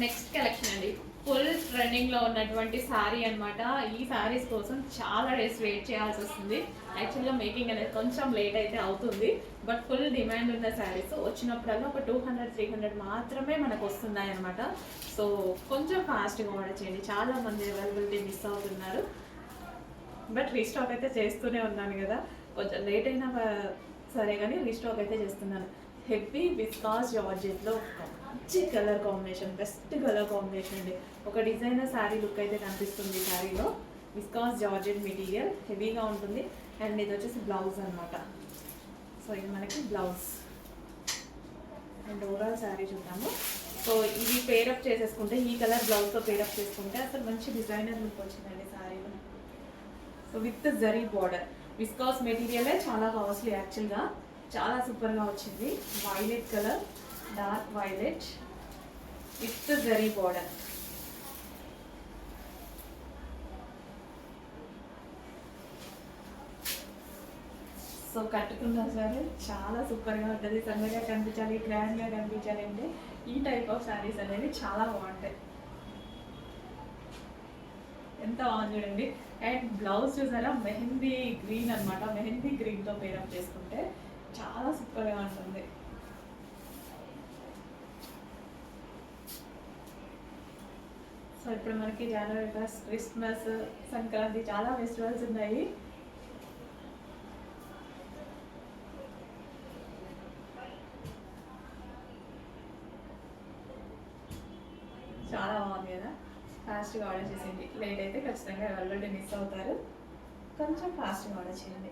Next collection అండి, full trending లో ఉన్నటువంటి శారీ అన్నమాట. ఈ శారీస్ కోసం చాలా డేస్ వెయిట్ చేయాల్సి వస్తుంది. యాక్చువల్గా మేకింగ్ అనేది కొంచెం లేట్ అయితే అవుతుంది, బట్ ఫుల్ డిమాండ్ ఉన్న శారీస్ వచ్చినప్పుడల్లా ఒక 200-300 మాత్రమే మనకు వస్తున్నాయి అనమాట. సో కొంచెం ఫాస్ట్గా ఆర్డర్ చేయండి, చాలా మంది అవైలబిలిటీ మిస్ అవుతున్నారు. బట్ రీస్టాక్ అయితే చేస్తూనే ఉన్నాను కదా, కొంచెం లేట్ అయినా సరే కానీ రీస్టాక్ అయితే చేస్తున్నాను. హెవీ విస్కాస్ జార్జెట్లో మంచి colour combination, best colour combination అండి. ఒక డిజైనర్ శారీ లుక్ అయితే కనిపిస్తుంది ఈ శారీలో. విస్కాస్ జార్జెట్ మెటీరియల్ హెవీగా ఉంటుంది. అండ్ ఇది వచ్చేసి బ్లౌజ్ అనమాట. సో ఇది మనకి బ్లౌజ్ అండ్ ఓవరాల్ శారీ చూద్దాము. సో ఇవి పేరప్ చేసేసుకుంటే, ఈ కలర్ బ్లౌజ్తో పేరప్ చేసుకుంటే అసలు మంచి డిజైనర్ లుక్ వచ్చిందండి శారీలో. So with zari border, viscose మెటీరియలే చాలా కాస్ట్లీ యాక్చువల్గా, చాలా సూపర్గా వచ్చింది. Violet colour, dark violet with zari border. So కట్టుకున్నా సరే చాలా సూపర్గా ఉంటుంది. సన్నగా కనిపించాలి, గ్రాండ్గా కనిపించాలి అంటే ఈ టైప్ ఆఫ్ శారీస్ అనేవి చాలా బాగుంటాయి. ఎంత బాగుంది చూడండి. అండ్ బ్లౌజ్ చూసారా, మెహందీ గ్రీన్ అనమాట. మెహందీ గ్రీన్తో పేరప్ చేసుకుంటే చాలా సూపర్గా ఉంటుంది. సో ఇప్పుడు మనకి జనవరి ఫస్ట్, క్రిస్మస్, సంక్రాంతి చాలా ఫెస్టివల్స్ ఉన్నాయి. చాలా బాగుంది కదా. ఫాస్ట్గా ఆర్డర్ చేసేయండి, లేట్ అయితే ఖచ్చితంగా అవైలబిలిటీ మిస్ అవుతారు. కొంచెం ఫాస్ట్గా ఆర్డర్ చేయండి.